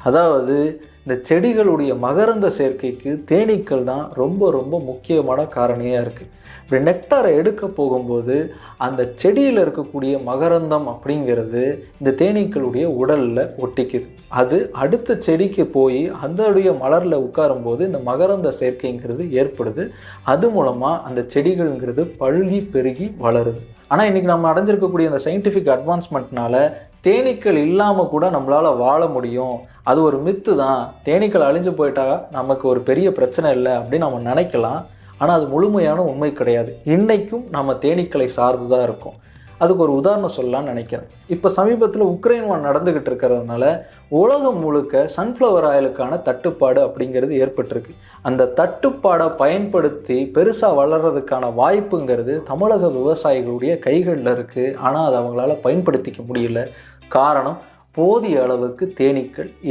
அதாவது இந்த செடிகளுடைய மகரந்த சேர்க்கைக்கு தேனீக்கள் தான் ரொம்ப ரொம்ப முக்கியமான காரணியாக இருக்குது. இப்படி நெக்டாரை எடுக்க போகும்போது அந்த செடியில் இருக்கக்கூடிய மகரந்தம் அப்படிங்கிறது இந்த தேனீக்களுடைய உடலில் ஒட்டிக்குது. அது அடுத்த செடிக்கு போய் அதோடைய மலரில் உட்காரும்போது இந்த மகரந்த சேர்க்கைங்கிறது ஏற்படுது. அது மூலமாக அந்த செடிகள்ங்கிறது பல்கி பெருகி வளருது. ஆனால் இன்றைக்கி நம்ம அடைஞ்சிருக்கக்கூடிய அந்த சயின்டிஃபிக் அட்வான்ஸ்மெண்ட்னால தேனீக்கள் இல்லாமல் கூட நம்மளால் வாழ முடியும், அது ஒரு மித்து தான், தேனீக்கள் அழிஞ்சு போயிட்டா நமக்கு ஒரு பெரிய பிரச்சனை இல்லை அப்படின்னு நம்ம நினைக்கலாம். ஆனால் அது முழுமையான உண்மை கிடையாது. இன்றைக்கும் நம்ம தேனீக்களை சார்ந்து தான் இருக்கோம். அதுக்கு ஒரு உதாரணம் சொல்லலாம்னு நினைக்கிறேன். இப்போ சமீபத்தில் உக்ரைன் வார் நடந்துக்கிட்டு இருக்கிறதுனால உலகம் முழுக்க சன்ஃப்ளவர் ஆயிலுக்கான தட்டுப்பாடு அப்படிங்கிறது ஏற்பட்டிருக்கு. அந்த தட்டுப்பாடை பயன்படுத்தி பெருசாக வளர்கிறதுக்கான வாய்ப்புங்கிறது தமிழக விவசாயிகளுடைய கைகளில் இருக்குது. ஆனால் அதை அவங்களால பயன்படுத்திக்க முடியல. காரணம், போதிய அளவுக்கு தேனீக்கள்